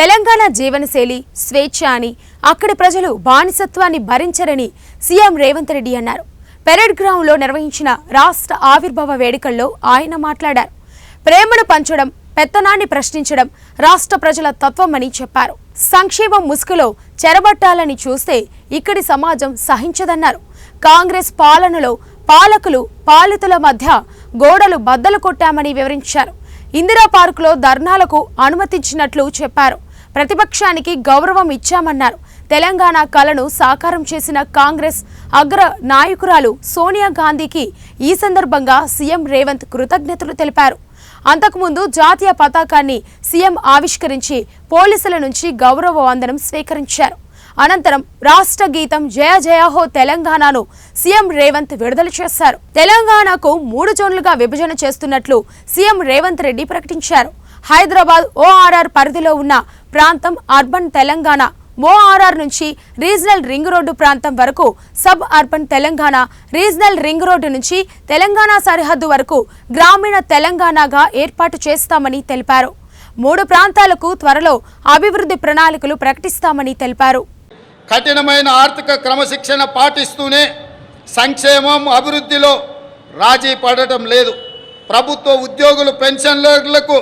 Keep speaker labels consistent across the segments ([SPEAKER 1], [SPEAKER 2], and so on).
[SPEAKER 1] తెలంగాణ జీవనశైలి స్వేచ్ఛ అని, అక్కడి ప్రజలు బానిసత్వాన్ని భరించరని సీఎం రేవంత్ రెడ్డి అన్నారు. పెరేడ్ గ్రౌండ్లో నిర్వహించిన రాష్ట్ర ఆవిర్భావ వేడుకల్లో ఆయన మాట్లాడారు. ప్రేమను పంచడం, పెత్తనాన్ని ప్రశ్నించడం రాష్ట్ర ప్రజల తత్వమని చెప్పారు. సంక్షేమం ముసుగులో చెరబట్టాలని చూస్తే ఇక్కడి సమాజం సహించదన్నారు. కాంగ్రెస్ పాలనలో పాలకులు పాలితుల మధ్య గోడలు బద్దలు కొట్టామని వివరించారు. ఇందిరా పార్కులో ధర్నాలకు అనుమతించినట్లు చెప్పారు. ప్రతిపక్షానికి గౌరవం ఇచ్చామన్నారు. తెలంగాణ కలను సాకారం చేసిన కాంగ్రెస్ అగ్ర నాయకురాలు సోనియా గాంధీకి ఈ సందర్భంగా సీఎం రేవంత్ కృతజ్ఞతలు తెలిపారు. అంతకుముందు జాతీయ పతాకాన్ని సీఎం ఆవిష్కరించి పోలీసుల నుంచి గౌరవ వందనం స్వీకరించారు. అనంతరం రాష్ట్ర గీతం జయ జయ హో తెలంగాణను సీఎం రేవంత్ విడుదల చేశారు. తెలంగాణకు 3 జోన్లుగా విభజన చేస్తున్నట్లు సీఎం రేవంత్ రెడ్డి ప్రకటించారు. హైదరాబాద్ ఓఆర్ఆర్ పరిధిలో ఉన్న ప్రాంతం అర్బన్ తెలంగాణ, ఓఆర్ఆర్ నుంచి రీజనల్ రింగ్ రోడ్డు ప్రాంతం వరకు sub urban Telangana, regional ring road నుంచి తెలంగాణ సరిహద్దు వరకు గ్రామీణ తెలంగాణగా ఏర్పాటు చేస్తామని తెలిపారు. 3 ప్రాంతాలకు త్వరలో అభివృద్ధి ప్రణాళికలు ప్రకటిస్తామని తెలిపారు.
[SPEAKER 2] కఠినమైన ఆర్థిక క్రమశిక్షణ పాటిస్తూనే సంక్షేమం అభివృద్ధిలో రాజీ పడటం లేదు. ప్రభుత్వ ఉద్యోగులు పెన్షన్లకు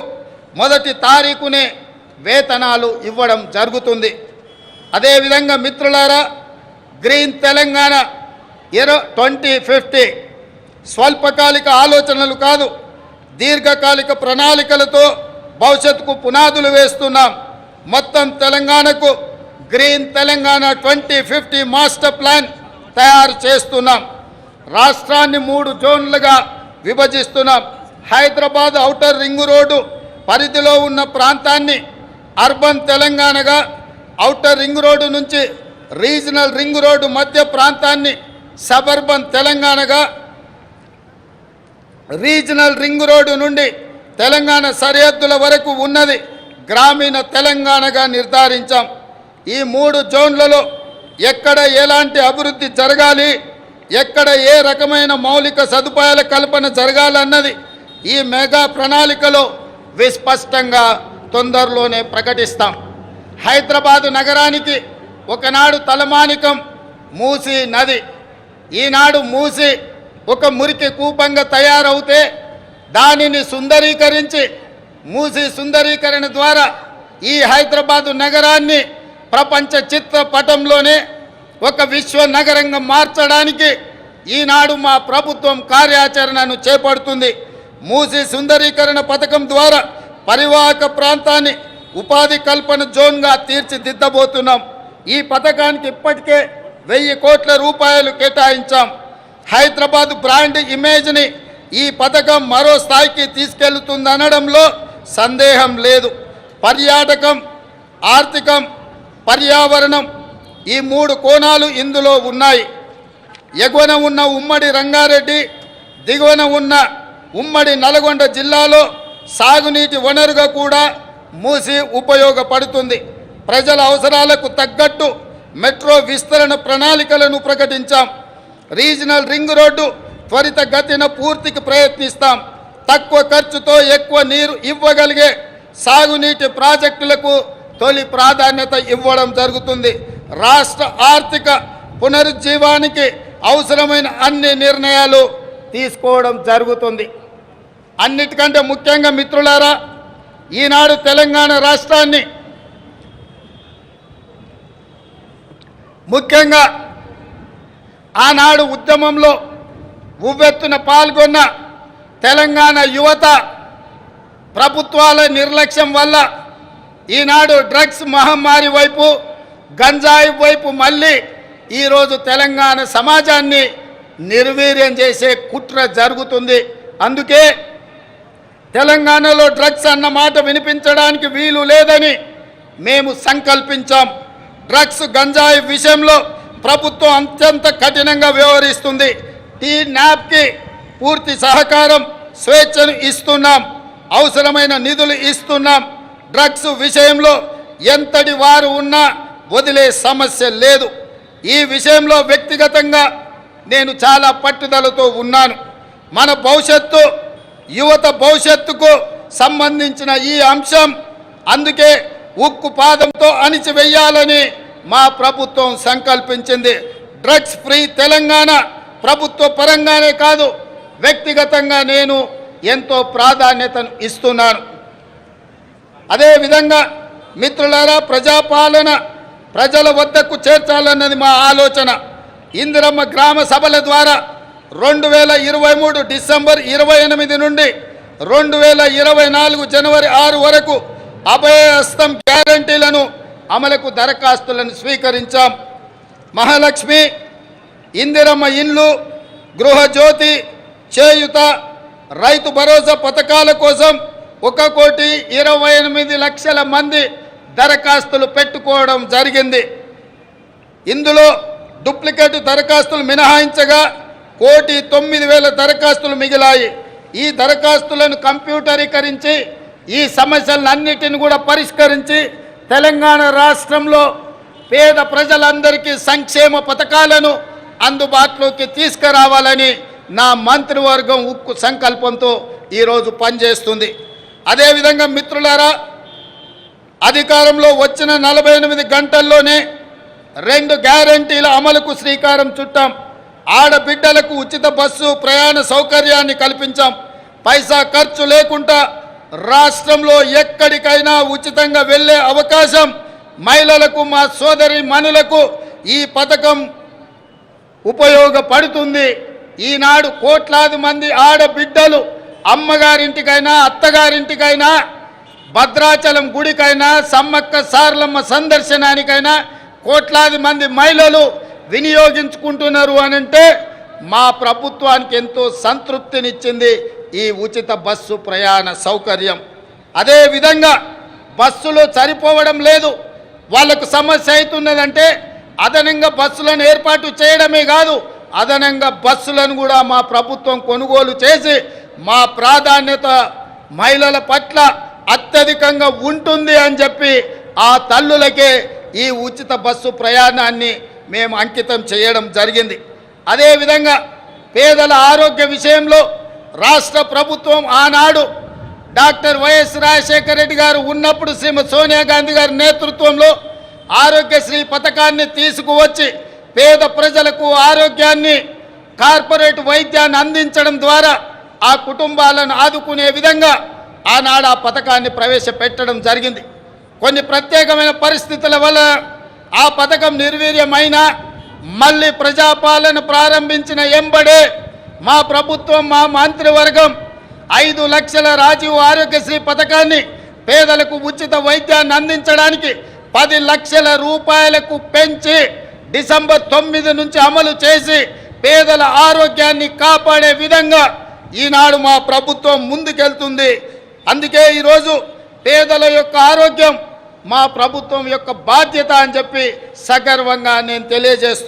[SPEAKER 2] మొదటి తారీఖునే వేతనాలు ఇవ్వడం జరుగుతుంది. అదేవిధంగా మిత్రులారా, గ్రీన్ తెలంగాణ 2050 స్వల్పకాలిక ఆలోచనలు కాదు, దీర్ఘకాలిక ప్రణాళికలతో భవిష్యత్తుకు పునాదులు వేస్తున్నాం. మొత్తం తెలంగాణకు గ్రీన్ తెలంగాణ 2050 మాస్టర్ ప్లాన్ తయారు చేస్తున్నాం. రాష్ట్రాన్ని 3 జోన్లుగా విభజిస్తున్నాం. హైదరాబాద్ ఔటర్ రింగ్ రోడ్డు పరిధిలో ఉన్న ప్రాంతాన్ని అర్బన్ తెలంగాణగా, ఔటర్ రింగ్ రోడ్డు నుంచి రీజనల్ రింగ్ రోడ్డు మధ్య ప్రాంతాన్ని సబర్బన్ తెలంగాణగా, రీజనల్ రింగ్ రోడ్డు నుండి తెలంగాణ సరిహద్దుల వరకు ఉన్నది గ్రామీణ తెలంగాణగా నిర్ధారించాం. ఈ 3 జోన్లలో ఎక్కడ ఎలాంటి అభివృద్ధి జరగాలి, ఎక్కడ ఏ రకమైన మౌలిక సదుపాయాల కల్పన జరగాలన్నది ఈ మెగా ప్రణాళికలో విస్పష్టంగా తొందరలోనే ప్రకటిస్తాం. హైదరాబాదు నగరానికి ఒకనాడు తలమానికం మూసీ నది. ఈనాడు మూసీ ఒక మురికి కూపంగా తయారవుతే దానిని సుందరీకరించి, మూసీ సుందరీకరణ ద్వారా ఈ హైదరాబాదు నగరాన్ని ప్రపంచ చిత్రపటంలోనే ఒక విశ్వ నగరంగా మార్చడానికి ఈనాడు మా ప్రభుత్వం కార్యాచరణను చేపడుతుంది. మూసీ సుందరీకరణ పథకం ద్వారా పరివాహక ప్రాంతాన్ని ఉపాధి కల్పన జోన్గా తీర్చిదిద్దబోతున్నాం. ఈ పథకానికి ఇప్పటికే 1000 కోట్ల రూపాయలు కేటాయించాం. హైదరాబాద్ బ్రాండ్ ఇమేజ్ని ఈ పథకం మరో స్థాయికి తీసుకెళ్తుందనడంలో సందేహం లేదు. పర్యాటకం, ఆర్థికం, పర్యావరణం ఈ 3 కోణాలు ఇందులో ఉన్నాయి. ఎగువన ఉన్న ఉమ్మడి రంగారెడ్డి, దిగువన ఉన్న ఉమ్మడి నల్గొండ జిల్లాలో సాగునీటి వనరుగా కూడా మూసీ ఉపయోగపడుతుంది. ప్రజల అవసరాలకు తగ్గట్టు మెట్రో విస్తరణ ప్రణాళికలను ప్రకటించాం. రీజనల్ రింగ్ రోడ్డు త్వరితగతిన పూర్తికి ప్రయత్నిస్తాం. తక్కువ ఖర్చుతో ఎక్కువ నీరు ఇవ్వగలిగే సాగునీటి ప్రాజెక్టులకు తొలి ప్రాధాన్యత ఇవ్వడం జరుగుతుంది. రాష్ట్ర ఆర్థిక పునరుజ్జీవానికి అవసరమైన అన్ని నిర్ణయాలు తీసుకోవడం జరుగుతుంది. అన్నిటికంటే ముఖ్యంగా మిత్రులారా, ఈనాడు తెలంగాణ రాష్ట్రాన్ని ముఖ్యంగా ఆనాడు ఉద్యమంలో ఉవ్వెత్తున పాల్గొన్న తెలంగాణ యువత ప్రభుత్వాల నిర్లక్ష్యం వల్ల ఈనాడు డ్రగ్స్ మహమ్మారి వైపు, గంజాయి వైపు మళ్ళీ ఈరోజు తెలంగాణ సమాజాన్ని నిర్వీర్యం చేసే కుట్ర జరుగుతుంది. అందుకే తెలంగాణలో డ్రగ్స్ అన్న మాట వినిపించడానికి వీలు లేదని మేము సంకల్పించాం. డ్రగ్స్, గంజాయి విషయంలో ప్రభుత్వం అత్యంత కఠినంగా వ్యవహరిస్తుంది. టీ-న్యాప్కి పూర్తి సహకారం, స్వేచ్ఛను ఇస్తున్నాం. అవసరమైన నిధులు ఇస్తున్నాం. డ్రగ్స్ విషయంలో ఎంతటి వారు ఉన్నా వదిలే సమస్య లేదు. ఈ విషయంలో వ్యక్తిగతంగా నేను చాలా పట్టుదలతో ఉన్నాను. మన భవిష్యత్తు, యువత భవిష్యత్తుకు సంబంధించిన ఈ అంశం. అందుకే ఉక్కు పాదంతో అణిచివేయాలని మా ప్రభుత్వం సంకల్పించింది. డ్రగ్స్ ఫ్రీ తెలంగాణ ప్రభుత్వ పరంగానే కాదు, వ్యక్తిగతంగా నేను ఎంతో ప్రాధాన్యతను ఇస్తున్నాను. అదేవిధంగా మిత్రులారా, ప్రజాపాలన ప్రజల వద్దకు చేర్చాలన్నది మా ఆలోచన. ఇందిరమ్మ గ్రామ సభల ద్వారా 2023 డిసెంబర్ 28 నుండి 2024 జనవరి 6 వరకు అభయహస్తం గ్యారంటీలను అమలుకు దరఖాస్తులను స్వీకరించాం. మహాలక్ష్మి, ఇందిరమ్మ ఇండ్లు, గృహజ్యోతి, చేయుత, రైతు భరోసా పథకాల కోసం 1,28,00,000 మంది దరఖాస్తులు పెట్టుకోవడం జరిగింది. ఇందులో డూప్లికేట్ దరఖాస్తులు మినహాయించగా 1,09,000 దరఖాస్తులు మిగిలాయి. ఈ దరఖాస్తులను కంప్యూటరీకరించి ఈ సమస్యలన్నిటిని కూడా పరిష్కరించి తెలంగాణ రాష్ట్రంలో పేద ప్రజలందరికీ సంక్షేమ పథకాలను అందుబాటులోకి తీసుకురావాలని నా మంత్రివర్గం ఉక్కు సంకల్పంతో ఈరోజు పనిచేస్తుంది. అదేవిధంగా మిత్రులారా, అధికారంలో వచ్చిన 48 గంటల్లోనే 2 గ్యారంటీల అమలుకు శ్రీకారం చుట్టాం. ఆడబిడ్డలకు ఉచిత బస్సు ప్రయాణ సౌకర్యాన్ని కల్పించాం. పైసా ఖర్చు లేకుండా రాష్ట్రంలో ఎక్కడికైనా ఉచితంగా వెళ్ళే అవకాశం మహిళలకు, మా సోదరి మనులకు ఈ పథకం ఉపయోగపడుతుంది. ఈనాడు కోట్లాది మంది ఆడబిడ్డలు అమ్మగారింటికైనా అత్తగారింటికైనా భద్రాచలం గుడికైనా సమ్మక్క సారలమ్మ సందర్శనానికైనా కోట్లాది మంది మహిళలు వినియోగించుకుంటున్నారు అనంటే మా ప్రభుత్వానికి ఎంతో సంతృప్తినిచ్చింది ఈ ఉచిత బస్సు ప్రయాణ సౌకర్యం. అదేవిధంగా బస్సులు సరిపోవడం లేదు, వాళ్ళకు సమస్య అవుతున్నదంటే అదనంగా బస్సులను ఏర్పాటు చేయడమే కాదు, అదనంగా బస్సులను కూడా మా ప్రభుత్వం కొనుగోలు చేసి మా ప్రాధాన్యత మహిళల పట్ల అత్యధికంగా ఉంటుంది అని చెప్పి ఆ తల్లులకే ఈ ఉచిత బస్సు ప్రయాణాన్ని మేము అంకితం చేయడం జరిగింది. అదేవిధంగా పేదల ఆరోగ్య విషయంలో రాష్ట్ర ప్రభుత్వం ఆనాడు డాక్టర్ వైఎస్ రాజశేఖర రెడ్డి గారు ఉన్నప్పుడు శ్రీమతి సోనియా గాంధీ గారి నేతృత్వంలో ఆరోగ్యశ్రీ పథకాన్ని తీసుకువచ్చి పేద ప్రజలకు ఆరోగ్యాన్ని, కార్పొరేట్ వైద్యాన్ని అందించడం ద్వారా ఆ కుటుంబాలను ఆదుకునే విధంగా ఆనాడు ఆ పథకాన్ని ప్రవేశపెట్టడం జరిగింది. కొన్ని ప్రత్యేకమైన పరిస్థితుల వల్ల ఆ పథకం నిర్వీర్యమైనా మళ్ళీ ప్రజాపాలన ప్రారంభించిన ఎంబడే మా ప్రభుత్వం, మా మంత్రివర్గం 5 లక్షల రాజీవ్ ఆరోగ్యశ్రీ పథకాన్ని పేదలకు ఉచిత వైద్యాన్ని అందించడానికి 10 లక్షల రూపాయలకు పెంచి డిసెంబర్ 9 నుంచి అమలు చేసి పేదల ఆరోగ్యాన్ని కాపాడే విధంగా ఈనాడు మా ప్రభుత్వం ముందుకెళ్తుంది. అందుకే ఈరోజు పేదల యొక్క ఆరోగ్యం మా ప్రభుత్వం యొక్క బాధ్యత అని చెప్పి సగర్వంగా నేను తెలియజేస్తున్నాను.